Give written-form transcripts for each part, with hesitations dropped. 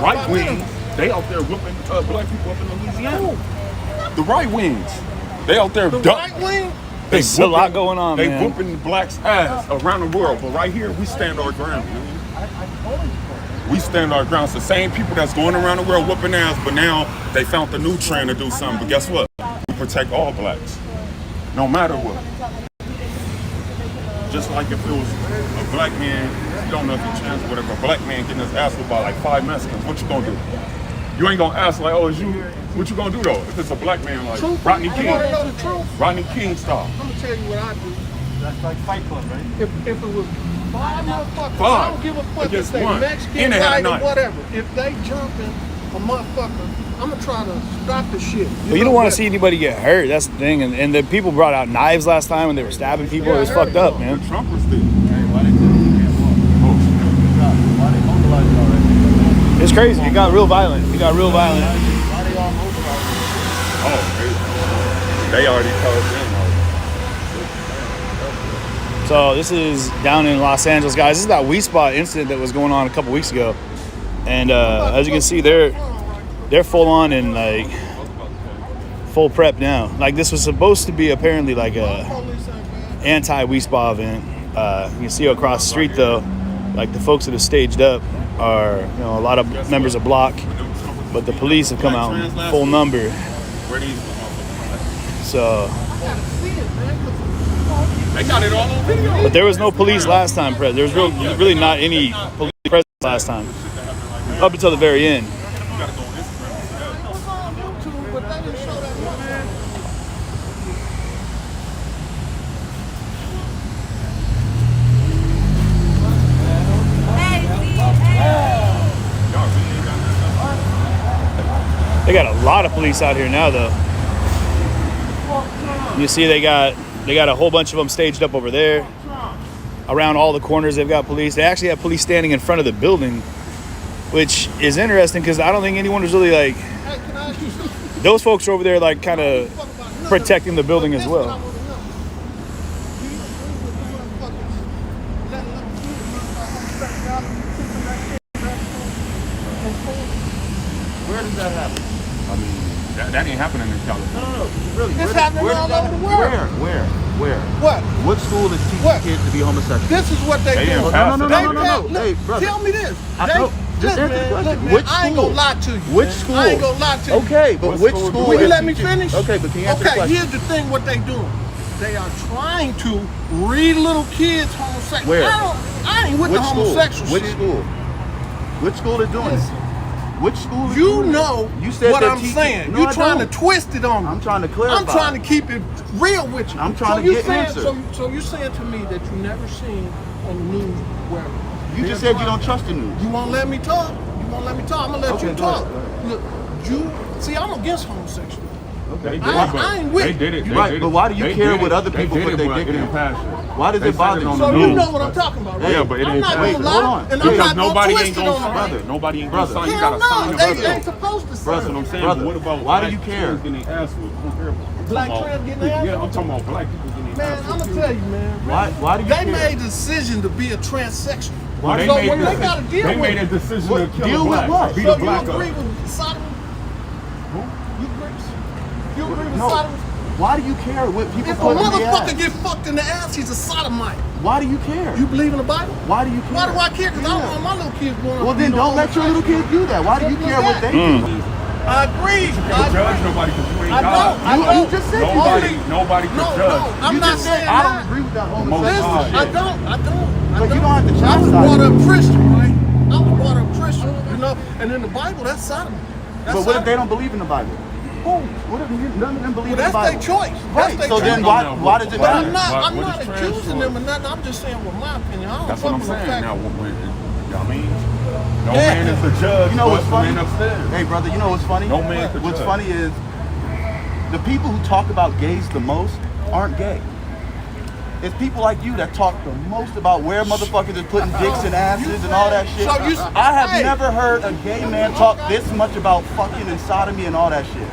Right wing, they out there whooping black people up in Louisiana. The right wings, they out there. The right wing. There's a lot going on, They man. whooping the blacks' ass around the world, but right here we stand our ground. We stand our ground. It's the same people that's going around the world whooping ass, but now they found the new trend to do something. But guess what? We protect all blacks, no matter what. Just like if it was a black man, you don't know if you chance, but if a black man getting his ass whooped by like 5 Mexicans, what you gonna do? You ain't gonna ask like, oh, is you? What you gonna do though? If it's a black man like Rodney King, Rodney King style. I'm gonna tell you what I do. That's like Fight Club, right? If it was 5 motherfuckers, I don't give a fuck if against they one. Mexican, And they had a white, or knife. whatever. If they jumping a motherfucker, I'm gonna try to stop the shit. But you don't want to see anybody get hurt. That's the thing. And the people brought out knives last time when they were stabbing people. It was fucked up, man. The Trumpers did. Hey, why they tell you can't walk? Why they mobilize you already? It's crazy. It got real violent. It got real violent. Why they all mobilize? Oh, they already told them. So this is down in Los Angeles, guys. This is that weed spot incident that was going on a couple weeks ago. And as you can see, they're full on and like full prep now. Like this was supposed to be apparently like a anti-weed spa event. You can see across the street though, like the folks that have staged up are, you know, a lot of members of Block, but the police have come out in full number. So, They got it all on video. but there was no police last time, Pres. There was really not any police presence last time, up until the very end. They got a lot of police out here now, though. You see, they got a whole bunch of them staged up over there. Around all the corners, they've got police. They actually have police standing in front of the building, which is interesting because I don't think anyone was really like. Those folks are over there, like, kind of protecting the building as well. Where does that happen? I mean, that ain't happening in California. No, really. It's happening all over the world. Where? What? What school is teaching What? kids to be homosexual? This is what they do. didn't pass it. No. Hey, brother. Tell me this. Just answer the question. Look, Which man, I ain't school? gonna lie to you. Which man. school? I ain't gonna lie to you. Okay, but What which school school? Will you is let me teaching- finish? Okay, but can you answer the Okay, question? here's the thing what they doing. They are trying to read little kids homosexual. Where? I ain't with Which the school? homosexual Which shit. school? Which school is doing it? Which school is You doing it? know You said what they're I'm teaching- saying. No, You I trying don't. to twist it on me. I'm trying to clarify. I'm trying to keep it real with you. I'm trying so to you get saying, answers. So you saying to me that you never seen on the news where You just said you don't trust the news. You won't let me talk. You won't let me talk. I'm gonna let Okay, you go talk. ahead. Look, you see, I'm against homosexual. They did I it, but ain't with they did it. They Right, did but it. why do you They care did what it. other people did put it, their but dick it in? didn't pass it. Why does They it bother said you? on So the you news. know what I'm talking about, right? Yeah, but it I'm ain't not passed. gonna Hold lie, on. and I'm Because not nobody gonna ain't twist it gonna on sign her. it. Nobody ain't gonna Brother. sign. You Hell gotta sign no, the they bill. ain't supposed to That's sign. what I'm saying. Brother, But what about why do black you care? kids getting ass whooped? Black trans getting their ass Yeah, I'm whooped? talking about black people getting Man, ass I'm whooped. gonna tell you, man. Why do you They care? made a decision to be a transsexual. Well, so when they gotta deal they with made a it. decision What? to kill Deal a with black. what? Beat So a black you up. agree with sodomy? You agree? You agree with No. sodomy? Why do you care what people If a put in the motherfucker ass? get fucked in the ass, he's a sodomite. Why do you care? You believe in the Bible? Why do you care? Why do I care? Because I don't want my little kids growing up. Well, then don't let your little kids do that. Why do you care what they do? I agree. Can't judge nobody because you ain't I God. don't. I You don't. just said Nobody could No, judge. no, I'm You not just said saying I that. don't agree with that Most homosexual high. Listen, shit. I don't. But you don't have to I was chastise brought up me. Christian, right? I was brought up Christian, you know, and in the Bible, that's sodomy. That's But what if they sodomy. don't believe in the Bible? Who? What if none of them believe Well, in that's the Bible? their choice. That's Right. their So choice. then why does it But matter? I'm not What is accusing trans them or nothing. I'm just saying with my opinion. I don't That's fuck what I'm with the saying. fact. Now, you know what I mean? No Yeah. man is the judge. You know what's but funny? the man upstairs. Hey, brother, you know what's funny? No man could What's judge. funny is the people who talk about gays the most aren't gay. It's people like you that talk the most about where motherfuckers is putting dicks in asses and all that shit. So you- I have hey. never heard a gay man talk this much about fucking and sodomy and all that shit.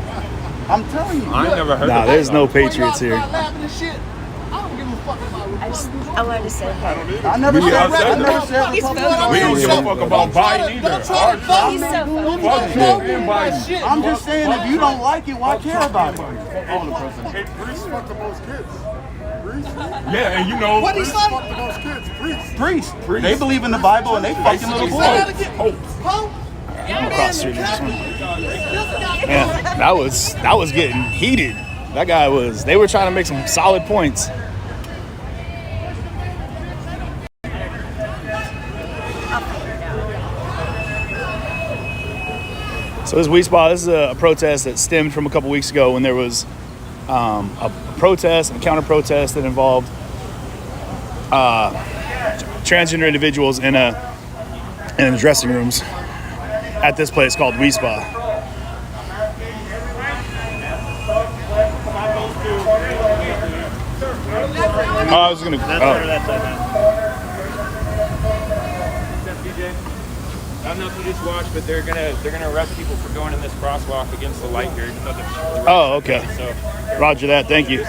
I'm telling you. I ain't never heard Nah, of there's that. no When y'all patriots here. start laughing and shit, I don't give a I wanted to say hey. I never Yeah, said I Republican. He's We don't give a fuck about Biden either. He's so funny. Fuck Trump and Biden. I'm just saying, if you don't like it, why care about it? Greece fucked the most kids. Greece? Yeah, and you know, What he Greece say? fucked the most kids. Greece. Priests. They believe in the Bible and they fucking little boys. Across the street. Man, that was getting heated. That guy was. They were trying to make some solid points. So this WeSpa, this is a protest that stemmed from a couple weeks ago when there was a protest and a counter protest that involved transgender individuals in the dressing rooms at this place called WeSpa. I was gonna. I don't know if you just watched, but they're gonna arrest people for going in this crosswalk against the light here. Even though they're Oh, okay. So Roger that. Thank you.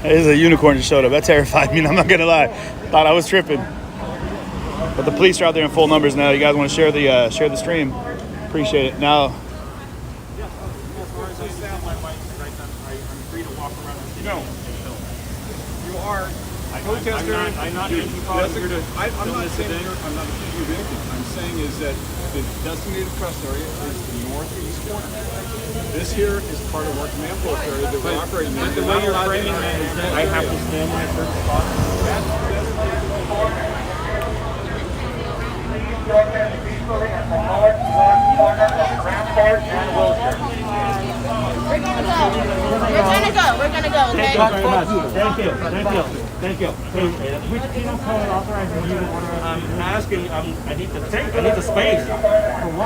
There's a unicorn just showed up. That terrified me. I'm not gonna lie. Thought I was tripping. But the police are out there in full numbers now. You guys want to share the stream? Appreciate it. Now, no, you are. Protester. I'm not here to. I'm not saying I'm not accusing you of anything. I'm saying is that the designated press area is the northeast corner. This here is part of our command post area that we're operating in. The way you're framing that is that I have to stand in a certain spot. We're gonna go, okay? Thank you. Which penal code authorizes you to order? I'm asking, I need the space.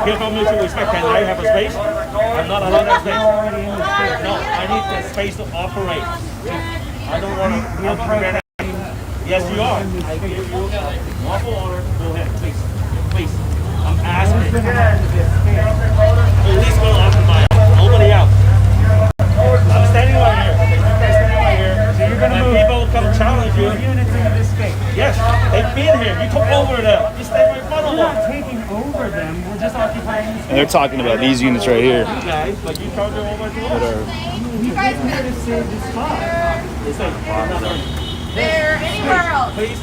Give me mutual respect. Can I have a space? I'm not allowed that space. No, I need the space to operate. I don't want to. Yes, you are. I give you lawful order. Go ahead, please. Please. I'm asking. Police will occupy. Nobody out. I'm standing right here. So you're gonna move. People come challenge you. Units into this space. Yes, they've been here. You took over them. You stayed right in front of them. We're not taking over them. We're just occupying this space. and they're talking about these units right here. You guys, but you turned it over to us. You guys Here to save this spot. It's like, there anywhere else. please.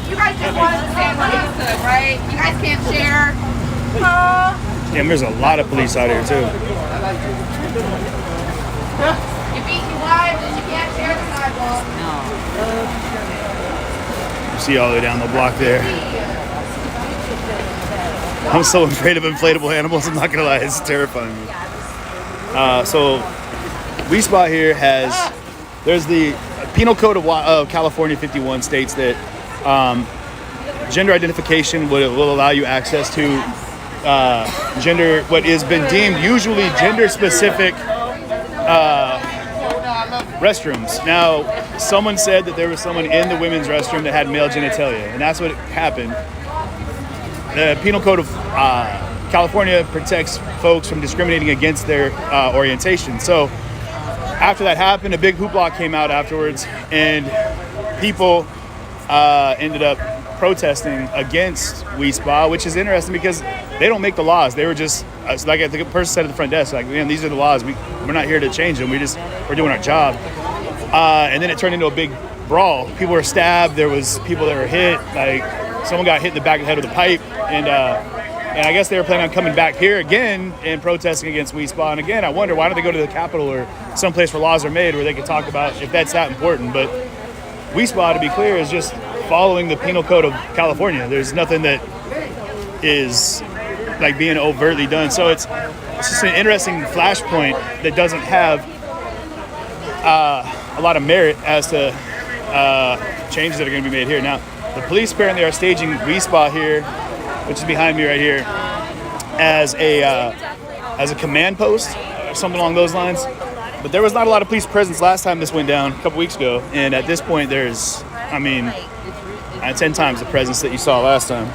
You guys just wanted to stand where you stood, right? You guys can't share. Damn, there's a lot of police out here too. You beat you wives and you can't share the sidewalk. You see all the way down the block there. I'm so afraid of inflatable animals. I'm not gonna lie, it's terrifying me. So, WeSpa here there's the Penal Code of California 51 states that gender identification will allow you access to what has been deemed usually gender-specific restrooms. Now, someone said that there was someone in the women's restroom that had male genitalia, and that's what happened. The Penal Code of California protects folks from discriminating against their orientation. So after that happened, a big hoopla came out afterwards, and people ended up protesting against WeSpa, which is interesting because they don't make the laws. They were just, like the person said at the front desk, like, man, these are the laws. We're not here to change them. We're doing our job. And then it turned into a big brawl. People were stabbed. There was people that were hit. Like, someone got hit in the back of the head with a pipe. And I guess they were planning on coming back here again and protesting against WeSpa. And again, I wonder, why don't they go to the Capitol or someplace where laws are made where they can talk about if that's that important. But WeSpa, to be clear, is just following the Penal Code of California. There's nothing that is like being overtly done. So it's just an interesting flashpoint that doesn't have a lot of merit as to changes that are going to be made here. Now, the police apparently are staging WeSpa here, which is behind me right here, as a command post or something along those lines. But there was not a lot of police presence last time this went down a couple weeks ago, and at this point, there's, 10 times the presence that you saw last time.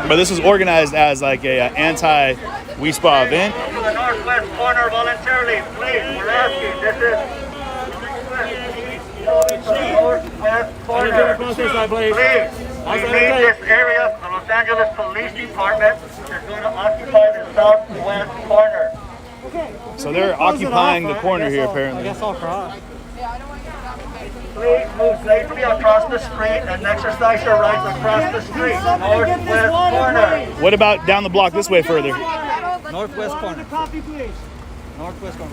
But this was organized as like a anti-WeSpa event. To the northwest corner voluntarily, please. We're asking. This is northwest corner. Please. We need this area. The Los Angeles Police Department is going to occupy the southwest corner. So they're occupying the corner here, apparently. Please move safely across the street and exercise your rights across the street. Northwest corner. What about down the block this way further? Northwest corner. Northwest corner.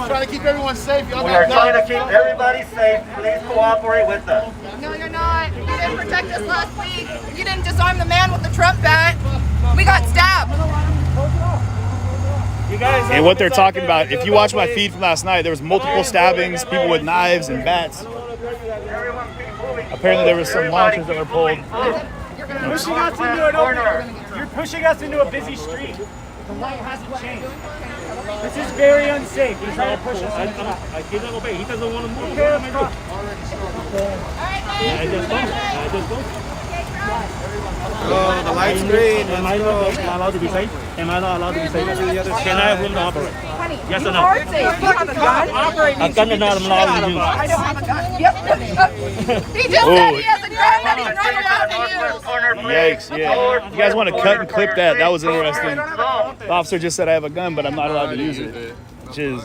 Trying to keep everyone safe. Y'all We got are trying to guns. keep everybody safe. Please cooperate with us. No, you're not. You didn't protect us last week. You didn't disarm the man with the Trump bat. We got stabbed. And what they're talking about, if you watch my feed from last night, there was multiple stabbings, people with knives and bats. Apparently there were some launchers that were pulled. Pushing us into an open. You're pushing us into a busy street. The light hasn't changed. This is very unsafe. He's trying to push us. I cannot obey. He doesn't want to move. I just don't. Oh, the light's green. Am I not allowed to be safe? Am I not allowed to be safe? Can I have room to operate? Yes or no? You are safe. You have a gun. A gun is not allowed to use. I don't have a gun. Yep. He just said he has a gun that he's not allowed to use. Yikes, yeah. You guys want to cut and clip that? That was interesting. The officer just said I have a gun, but I'm not allowed to use it. Which is...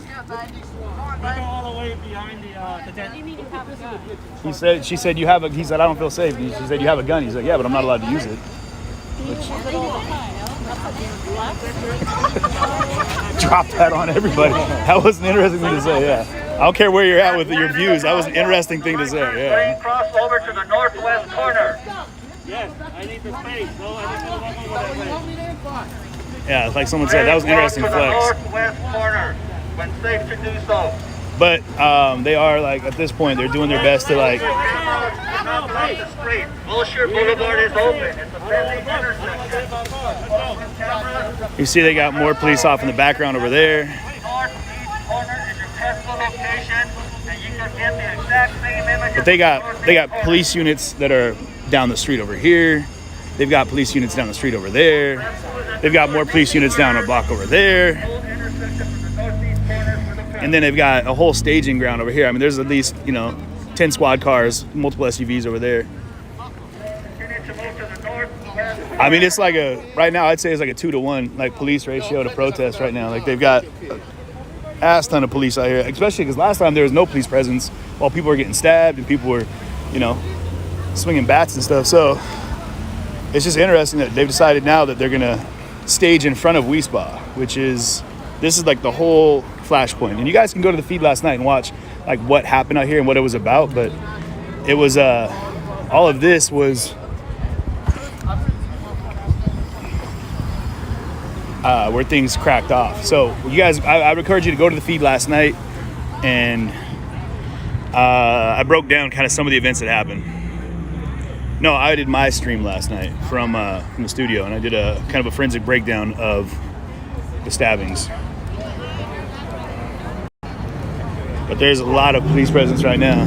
All the way behind the tent. She said, you have a, he said, I don't feel safe. She said, you have a gun. He said, yeah, but I'm not allowed to use it. Drop that on everybody. That was an interesting thing to say, yeah. I don't care where you're at with your views. That was an interesting thing to say, yeah. Cross over to the northwest corner. Yes, I need the space. No, I need to walk over that way. Yeah, like someone said, that was an interesting To the flex. northwest corner, when safe to do so. But they are, like, at this point, they're doing their best to, like... Not block the street. Wilshire Boulevard is open. It's a busy intersection. You see they got more police off in the background over there. Northeast corner is your pencil location, and you can get the exact same images. But they got police units that are down the street over here. They've got police units down the street over there. They've got more police units down a block over there. And then they've got a whole staging ground over here. I mean, there's at least, 10 squad cars, multiple SUVs over there. I mean, it's like right now I'd say it's like a 2-to-1, like police ratio to protest right now. Like they've got ass ton of police out here, especially because last time there was no police presence while people were getting stabbed and people were, swinging bats and stuff. So it's just interesting that they've decided now that they're gonna stage in front of WeSpa, this is like the whole flashpoint. And you guys can go to the feed last night and watch like what happened out here and what it was about. But it was all of this was where things cracked off. So you guys, I would encourage you to go to the feed last night, and I broke down kind of some of the events that happened. No, I did my stream last night from the studio, and I did a kind of a forensic breakdown of the stabbings. But there's a lot of police presence right now.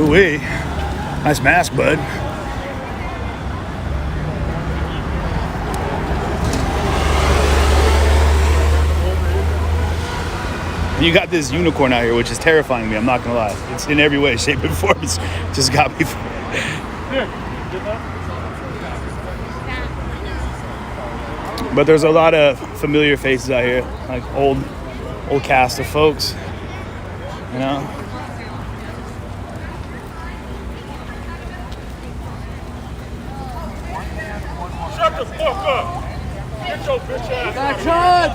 Ooh-wee. Nice mask, bud. You got this unicorn out here, which is terrifying me. I'm not gonna lie. It's in every way, shape, and form. It's just got me. But there's a lot of familiar faces out here, like old cast of folks. Shut the fuck up! Get your bitch ass out.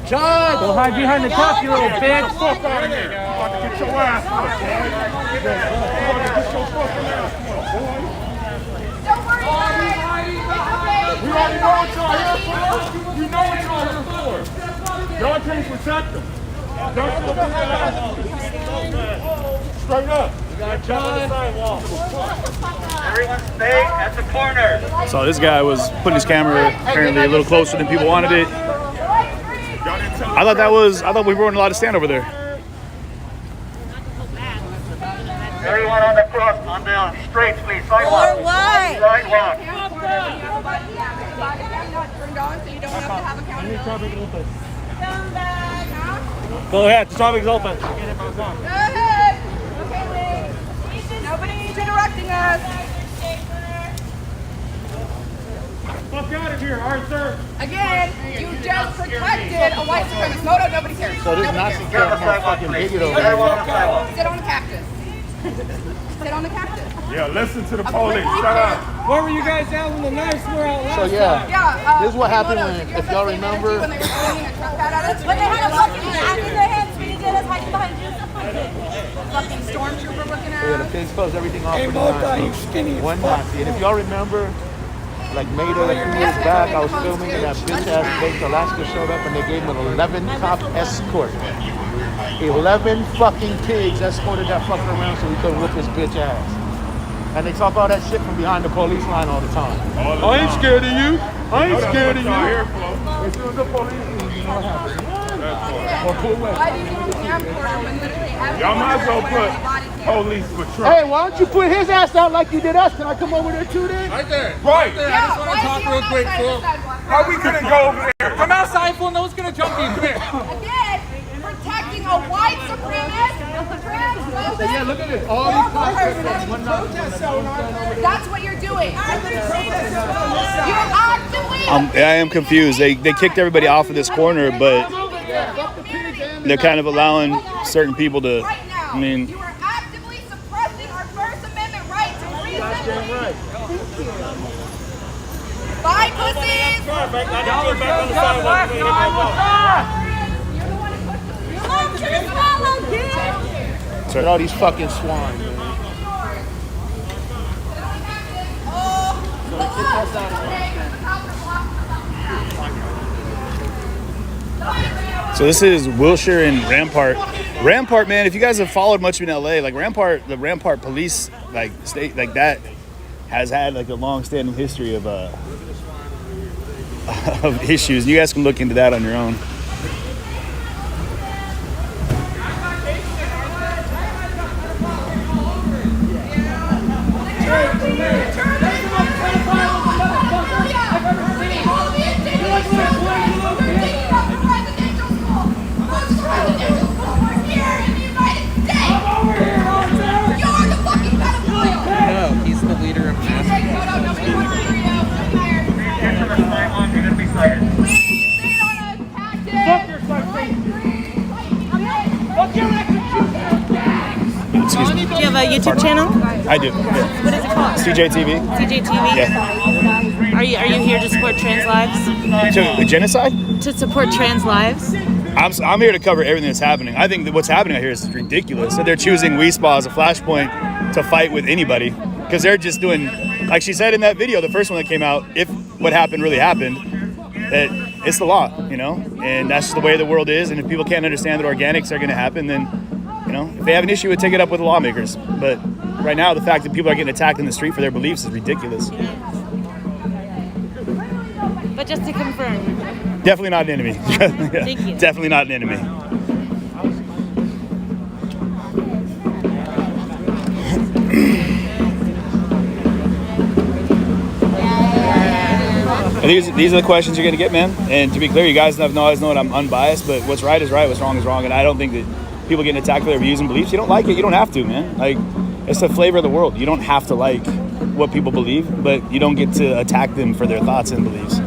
John! Go hide behind the truck, you little bitch! Get the fuck out of here! I'm about to get your ass out, boy. I'm about to get your fucking ass out, boy. Don't worry, guys. We already know what y'all here for. We know what y'all here for. Y'all can't protect them. That's what we ask. Straight up. Everyone stay at the corners. So this guy was putting his camera apparently a little closer than people wanted it. I thought we weren't allowed to stand over there. Everyone on the cross, on the streets, please. Sidewalk. Or what? Sidewalk. Go ahead, the traffic's open. Go ahead. Okay, nobody's interrupting us. Fuck out of here, Arthur. Again, you just protected a white supremacist. No, nobody cares. So this Nobody Nazi cares. cat fucking bigot over there. Everyone on the sidewalk. Sit on the cactus. Sit on the cactus. Yeah, listen to the police. Shut up. Where were you guys at when the knives were out last So yeah, Yeah. this is what happened when, if y'all remember, When they were swinging a truck pad at us. When they had a fucking axe in their hands, we did us hiding behind you. Fucking stormtrooper looking at yeah, the us. pigs closed everything off for the Nazi. One Nazi. And if y'all remember, like maybe a few years back, I was filming and that bitch ass baked Alaska showed up and they gave him an 11 cop escort. 11 fucking pigs escorted that fucker around so we could whip his bitch ass. And they talk all that shit from behind the police line all the time. I ain't scared of you. I ain't scared of you. As soon as the police leave, you know what happens. Or pull away. Why do you do a camcorder when literally everyone Y'all might as well put police with Trump. Hey, why don't you put his ass out like you did us? Can I come over there too then? Right there. Right. Yeah, I just want to talk real quick, fool. How we couldn't go over there? Come outside, fool. No one's gonna jump you. Come here. Again, protecting a white supremacist, transphobic, Yeah, look at this. All these protesters. that's what you're doing. You're actively. I am confused. They kicked everybody off of this corner, but they're kind of allowing certain people to. Right now, I mean, you are actively suppressing our First Amendment right to reason. Bye, pussies. Y'all are back on the sidewalk. Look at all these fucking swine. so this is Wilshire and Rampart. Rampart, man, if you guys have followed much in LA, like Rampart, the Rampart police, like state, like that, has had like a long-standing history of of issues. You guys can look into that on your own. He's the leader of Excuse me. Do you have a YouTube channel? I do. Yeah. What is it called? CJTV. CJTV? Yeah. Are you here to support trans lives? To genocide? To support trans lives? I'm here to cover everything that's happening. I think that what's happening out here is ridiculous. That they're choosing WeSpa as a flashpoint to fight with anybody because they're just doing, like she said in that video, the first one that came out, if what happened really happened, that it's the law, you know, and that's just the way the world is. And if people can't understand that organics are going to happen, then, you know, if they have an issue, take it up with the lawmakers. But right now, the fact that people are getting attacked in the street for their beliefs is ridiculous. But just to confirm. Definitely not an enemy. Thank you. Definitely not an enemy. These are the questions you're going to get, man. And to be clear, you guys always know that I'm unbiased, but what's right is right, what's wrong is wrong. And I don't think that people getting attacked for their views and beliefs, you don't like it, you don't have to, man. Like, it's the flavor of the world. You don't have to like what people believe, but you don't get to attack them for their thoughts and beliefs.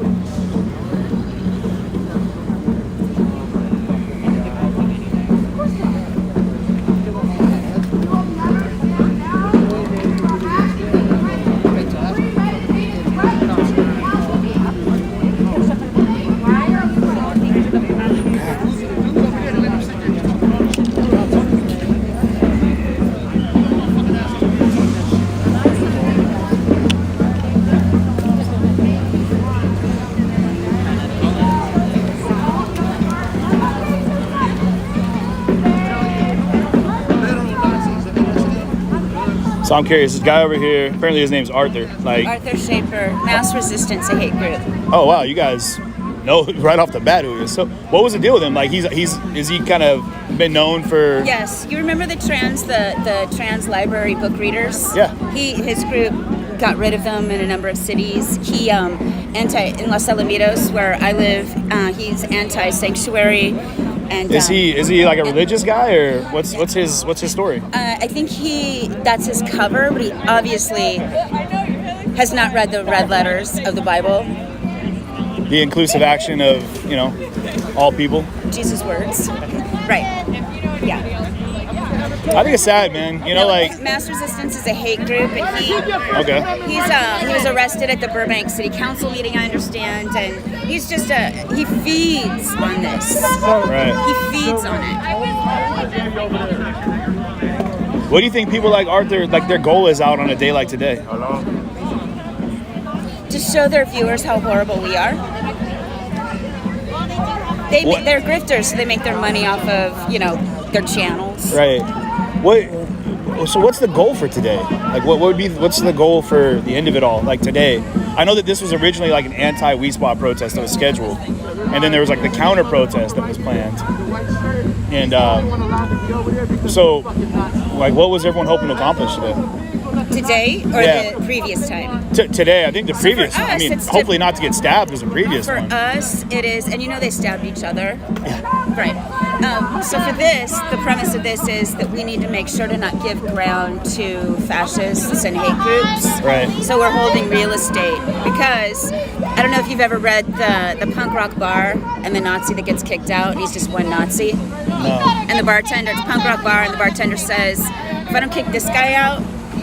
So I'm curious. This guy over here, apparently his name's Arthur. Like Arthur Shaper, Mass Resistance, a hate group. Oh wow, you guys know right off the bat who he is. So what was the deal with him? Like is he kind of been known for? Yes, you remember the trans library book readers? Yeah. His group got rid of them in a number of cities. He in Los Alamitos, where I live, he's anti-sanctuary. And Is he like a religious guy, or what's his story? I think that's his cover, but he obviously has not read the red letters of the Bible. The inclusive action of all people. Jesus' words, right? Yeah. I think it's sad, man. Mass Resistance is a hate group, and he was arrested at the Burbank City Council meeting, I understand, and he's just he feeds on this. Right. He feeds on it. What do you think people like Arthur, like their goal is out on a day like today? To show their viewers how horrible we are. They're grifters, so they make their money off of their channels. Right. So what's the goal for today? Like what's the goal for the end of it all? Like today, I know that this was originally like an anti-Weed Spot protest that was scheduled, and then there was like the counter protest that was planned. And so, like, what was everyone hoping to accomplish today? Today or the previous time? Today, I think the previous. For us, I mean, hopefully not to get stabbed as the previous one. For us, it is, and they stabbed each other. Right. So for this, the premise of this is that we need to make sure to not give ground to fascists and hate groups. Right. So we're holding real estate because I don't know if you've ever read the punk rock bar and the Nazi that gets kicked out, and he's just one Nazi. No. And the bartender, it's a punk rock bar, and the bartender says, if I don't kick this guy out,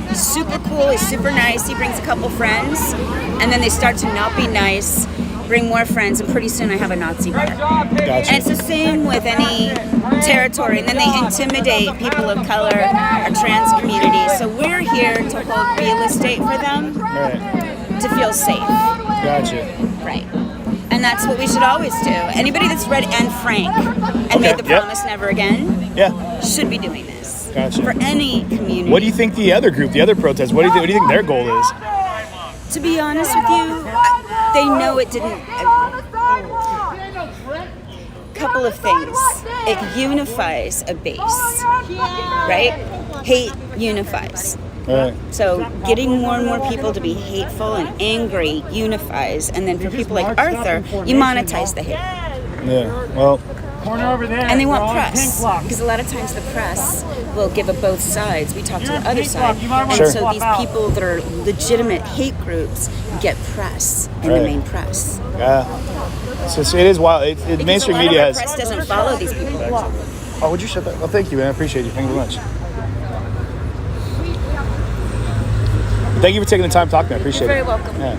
he's super cool, he's super nice, he brings a couple friends, and then they start to not be nice, bring more friends, and pretty soon I have a Nazi bar. Gotcha. And it's the same with any territory, and then they intimidate people of color or trans communities. So we're here to hold real estate for them to feel safe. Gotcha. Right. And that's what we should always do. Anybody that's read Anne Frank and made the promise never again should be doing this. Gotcha. For any community. What do you think the other group, the other protest, what do you think their goal is? To be honest with you, they know it didn't. Couple of things. It unifies a base, right? Hate unifies. Right. So getting more and more people to be hateful and angry unifies, and then for people like Arthur, you monetize the hate. Yeah. Well. And they want press, because a lot of times the press will give up both sides. We talk to the other side, and so these people that are legitimate hate groups get press in the main press. Yeah. So it is wild. Mainstream media has. Press doesn't follow these people. Oh, would you shut that? Well, thank you, man. I appreciate you. Thank you very much. Thank you for taking the time to talk to me. I appreciate it. You're very welcome. Yeah.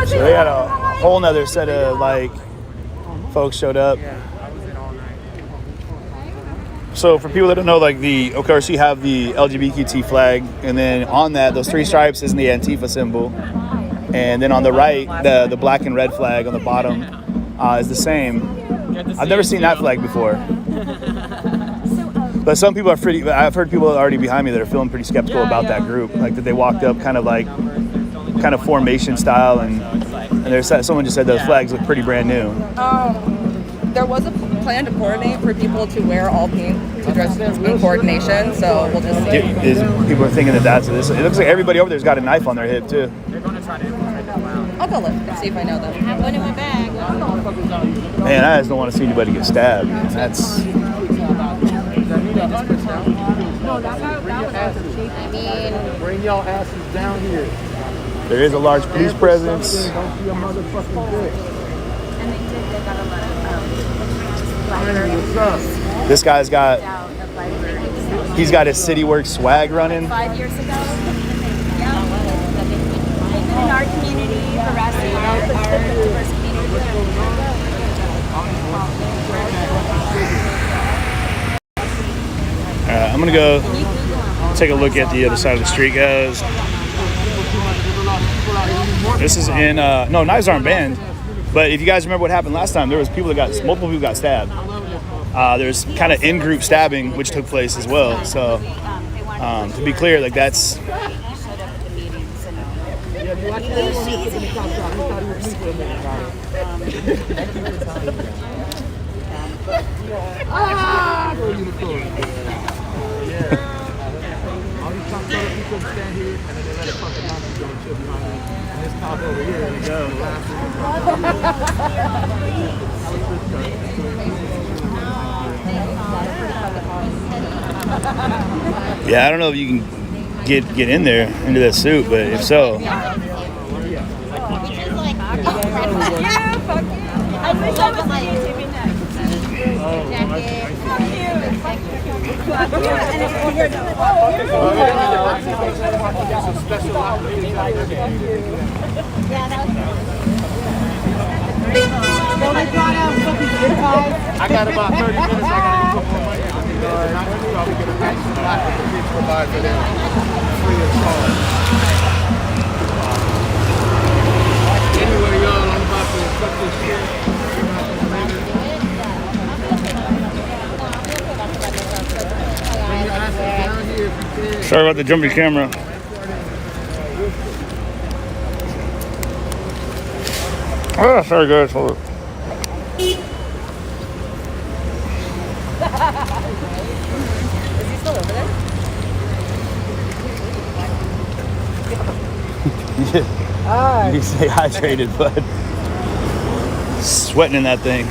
So they had a whole nother set of folks showed up. So for people that don't know, of course you have the LGBT flag, and then on that, those three stripes is the Antifa symbol, and then on the right, the black and red flag on the bottom is the same. I've never seen that flag before. But some people are I've heard people already behind me that are feeling pretty skeptical about that group, like that they walked up kind of formation style, and someone just said those flags look pretty brand new. There was a plan to coordinate for people to wear all pink to dress in coordination, so we'll just see. People are thinking that's this. It looks like everybody over there's got a knife on their hip too. I'll go look and see if I know them. I have one in my bag. Man, I just don't want to see anybody get stabbed. That's. Bring y'all asses down here. There is a large police presence. Don't be a motherfucking bitch. This guy's got his City Works swag running. 5 years ago, in our community, harassing our diverse community. I'm gonna go take a look at the other side of the street, guys. This is in no, knives aren't banned, but if you guys remember what happened last time, there was multiple people got stabbed. There's kind of in-group stabbing which took place as well. So to be clear, like that's yeah, I don't know if you can get in there into that suit, but if so, I wish I was on YouTube I got about 30 minutes. I got to put more money on it. I can probably get a package lot that the kids provide for them free of charge. Anyway, y'all, I'm about to cut this shit. Bring your asses down here if you can. sorry about the jumpy camera. Oh, sorry guys, hold it. Is he still over there? You stay hydrated, bud. Sweating in that thing.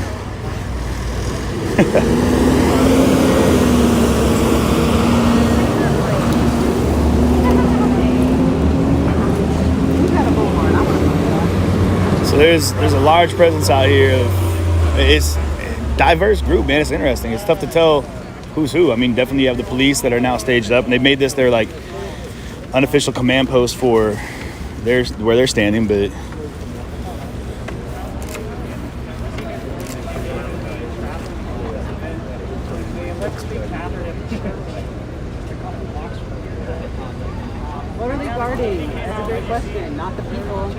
So there's a large presence out here. It's a diverse group, man. It's interesting. It's tough to tell who's who. I mean, definitely you have the police that are now staged up, and they've made this their like unofficial command post for where they're standing, but what are they guarding? That's a great question. Not the people.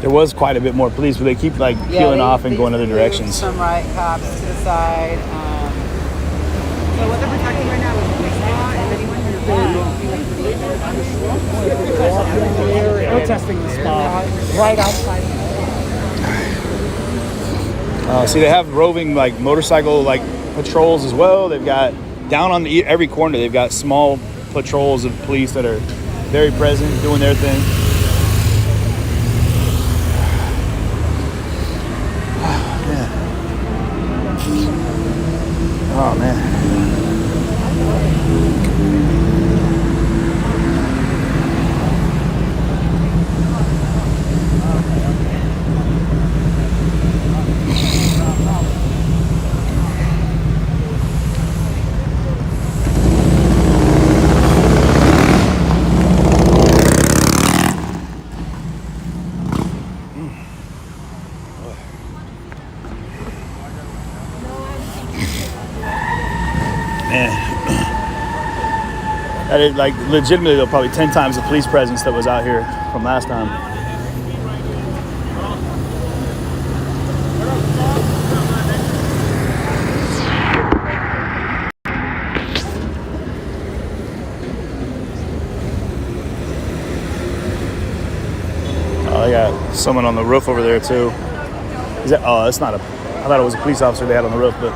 there was quite a bit more police, but they keep like peeling off and going other directions. Some riot cops to the side. So what they're protecting right now is police law and anyone who's protesting the spot right outside. See, they have roving like motorcycle like patrols as well. They've got down on every corner. They've got small patrols of police that are very present, doing their thing. Oh man. That is like legitimately though, probably 10 times the police presence that was out here from last time. Oh, they got someone on the roof over there too. Is that? Oh, that's not a. I thought it was a police officer they had on the roof, but.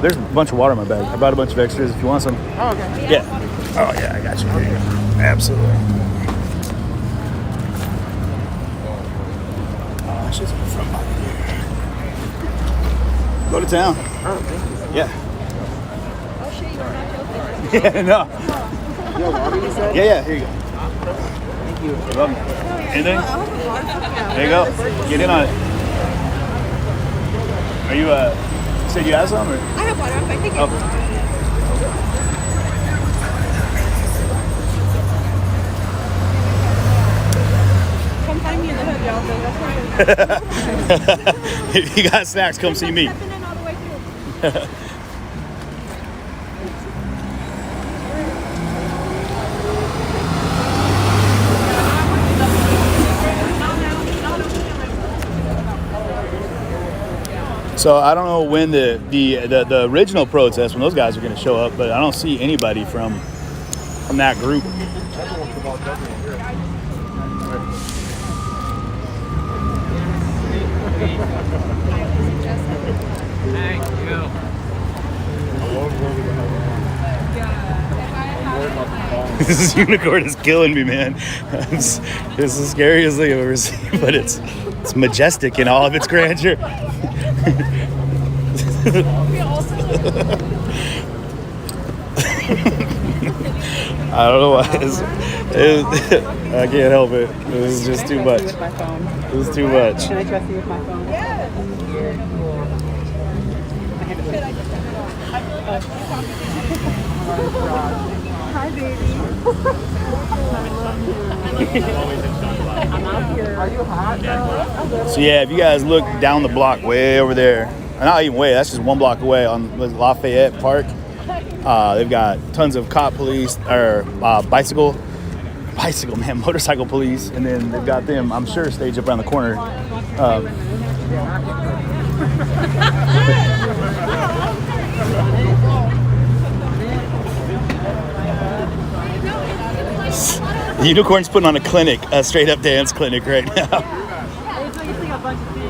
There's a bunch of water in my bag. I brought a bunch of extras if you want some. Oh, okay. Yeah. Oh, yeah, I got you. Here you go. Absolutely. Oh, shit's in the front pocket here. Go to town. Oh, thank you. Yeah. Oh shit, you are not joking. Yeah, no. You have water, you said? Yeah, here you go. Thank you. You're welcome. Anything? There you go. Get in on it. Are you, you said you had some? Or? I have water. I think Come find me in the hood, y'all. If you got snacks, come see me. So I don't know when the original protest, when those guys are going to show up, but I don't see anybody from that group. This unicorn is killing me, man. It's the scariest thing I've ever seen, but it's majestic in all of its grandeur. I don't know why. I can't help it. This is just too much. This is too much. Can I trust you with my phone? Hi, baby. I'm out here. Are you hot, girl? So yeah, if you guys look down the block way over there, not even way, that's just one block away on Lafayette Park. They've got tons of cop police or motorcycle police, and then they've got them, I'm sure, staged up around the corner. The unicorn's putting on a clinic, a straight up dance clinic right now. It's like a bunch of things.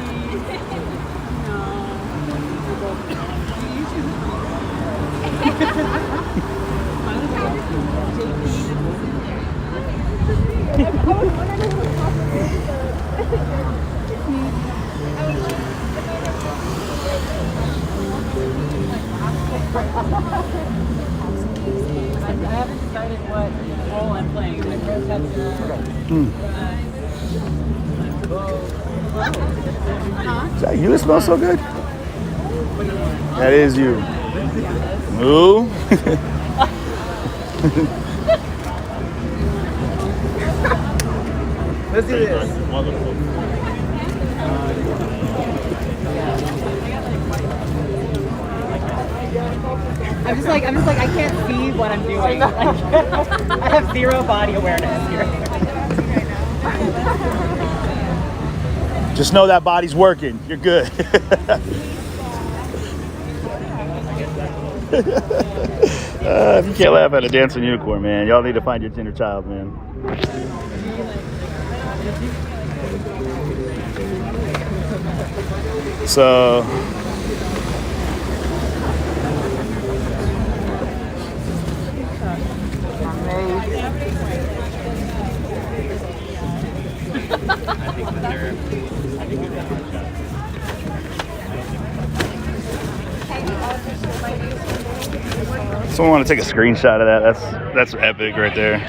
I haven't decided what role I'm playing. I first have Is that you that smells so good? That is you. Moo. Let's do this. I'm just like, I can't see what I'm doing. I have zero body awareness here. Just know that body's working. You're good. If you can't laugh at a dancing unicorn, man, y'all need to find your inner child, man. So someone want to take a screenshot of that? That's epic right there.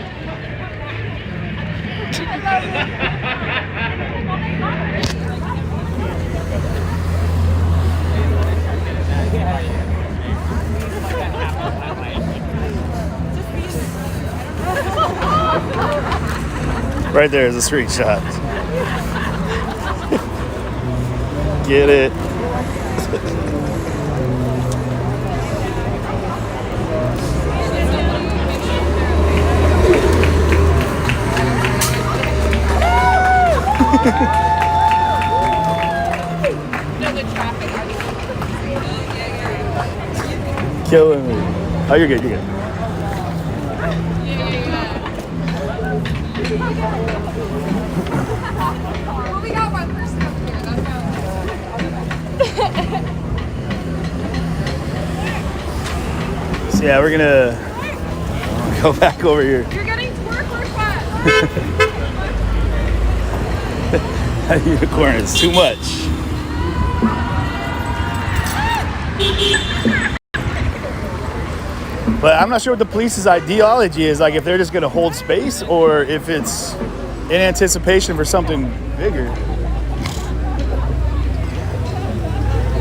Right there is a screenshot. Get it. Killing me. Oh, you're good, you're good. Well, we got one person up here. So yeah, we're gonna go back over here. You're getting twerk requests. That unicorn is too much. But I'm not sure what the police's ideology is, like if they're just gonna hold space or if it's in anticipation for something bigger.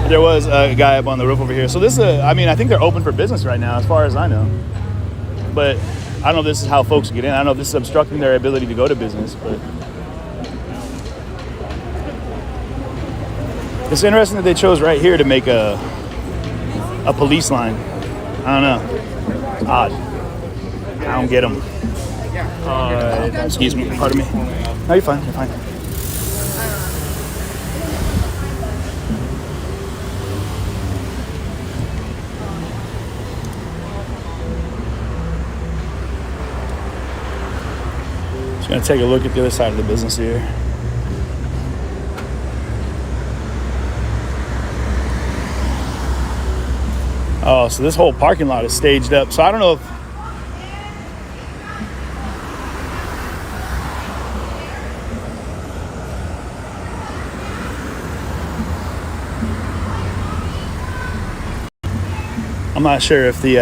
There was a guy up on the roof over here. So this is, I mean, I think they're open for business right now, as far as I know. But I don't know if this is how folks get in. I don't know if this is obstructing their ability to go to business, but it's interesting that they chose right here to make a police line. I don't know. It's odd. I don't get them. Excuse me. Pardon me. No, you're fine. You're fine. Just gonna take a look at the other side of the business here. Oh, so this whole parking lot is staged up. So I don't know if I'm not sure if the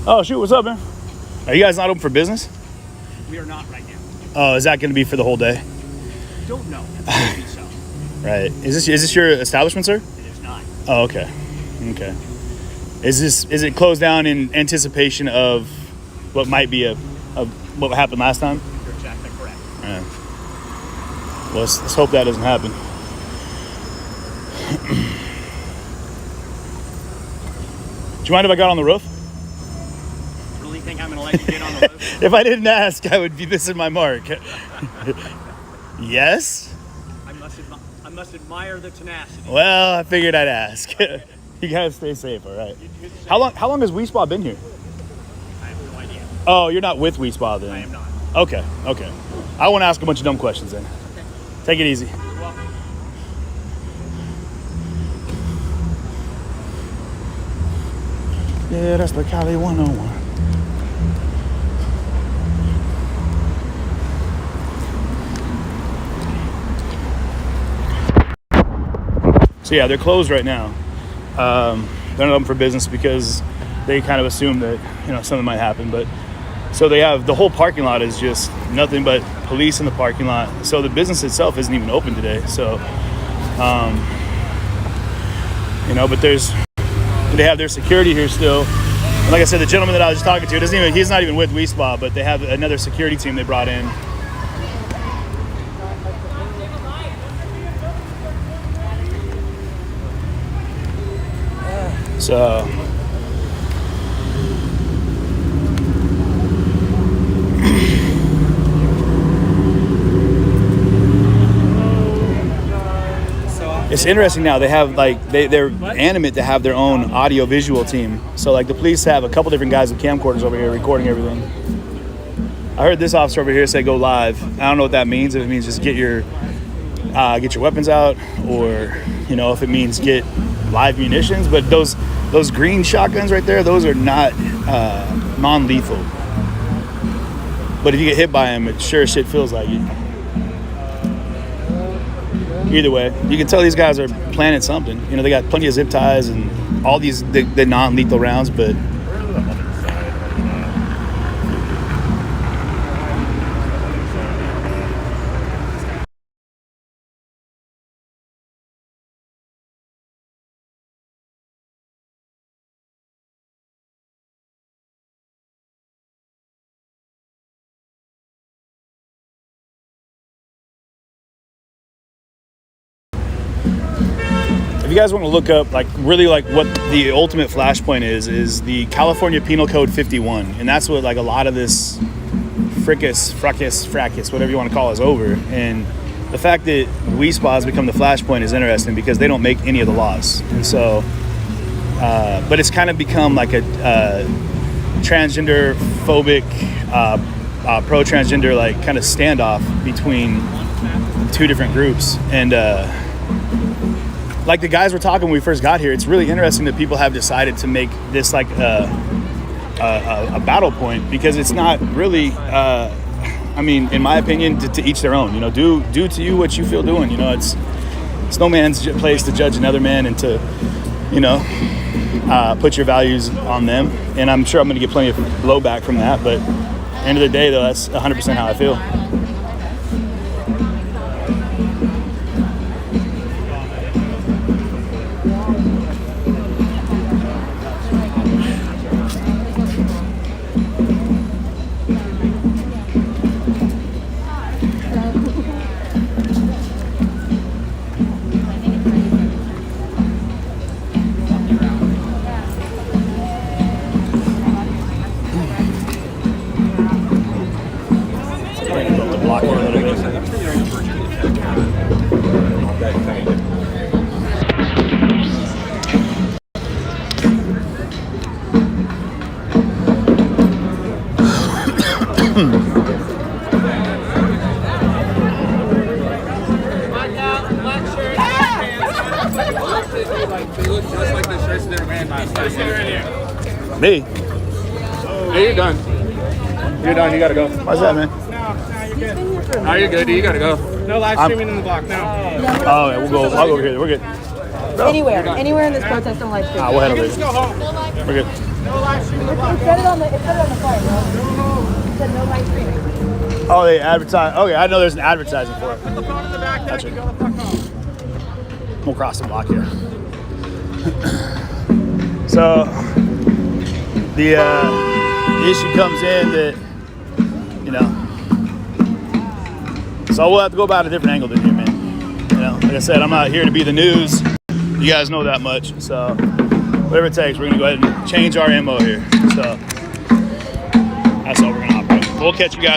oh shoot, what's up, man? Are you guys not open for business? We are not right now. Oh, is that going to be for the whole day? Don't know. Maybe so. Right. Is this your establishment, sir? It is not. Oh, okay. Okay. Is it closed down in anticipation of what might be what happened last time? You're exactly correct. Yeah. Well, let's hope that doesn't happen. Do you mind if I got on the roof? Really think I'm going to let you get on the roof? If I didn't ask, I would be missing my mark. Yes? I must admire the tenacity. Well, I figured I'd ask. You gotta stay safe, all right? How long has WeSpa been here? I have no idea. Oh, you're not with WeSpa then? I am not. Okay. I won't ask a bunch of dumb questions then. Okay. Take it easy. You're welcome. Yeah, that's the Cali 101. So yeah, they're closed right now. They're not open for business because they kind of assume that, you know, something might happen. But so they have the whole parking lot is just nothing but police in the parking lot. So the business itself isn't even open today. So, you know, but they have their security here still. And like I said, the gentleman that I was just talking to he's not even with WeSpa, but they have another security team they brought in. So it's interesting now. They have they're animate to have their own audio visual team. So like the police have a couple different guys with camcorders over here recording everything. I heard this officer over here say go live. I don't know what that means. If it means just get your weapons out, or you know, if it means get live munitions. But those green shotguns right there, those are not non-lethal. But if you get hit by them, it sure as shit feels like it. Either way, you can tell these guys are planning something. You know, they got plenty of zip ties and all these the non-lethal rounds, but if you guys want to look up like what the ultimate flashpoint is the California Penal Code 51, and that's what like a lot of this fracas, whatever you want to call it, is over. And the fact that WeSpa has become the flashpoint is interesting because they don't make any of the laws, and so but it's kind of become like a transgender phobic pro-transgender like kind of standoff between two different groups. And like the guys were talking when we first got here, it's really interesting that people have decided to make this like a battle point, because it's not really I mean, in my opinion, to each their own. You know, do to you what you feel doing. You know, it's no man's place to judge another man and to, you know, put your values on them. And I'm sure I'm going to get plenty of blowback from that. But at the end of the day, though, that's 100% how I feel. Me? Hey, you're done. You're done. You gotta go. Why's that, man? No, you're good. You gotta go. No live streaming in the block now. Oh, yeah, we'll go. I'll go over here. We're good. Anywhere in this protest, don't live stream. We'll head over Just there. go home. We're good. No live streaming in the block. It said it on the flyer, bro. It said no live streaming. Oh, they advertise. Okay, I know there's an advertising for it. Put the phone in the back, then you go the fuck home. We'll cross the block here. So the issue comes in that, you know, so we'll have to go about a different angle than you, man. You know, like I said, I'm not here to be the news. You guys know that much. So whatever it takes, we're gonna go ahead and change our MO here. So that's how we're gonna operate. We'll catch you guys.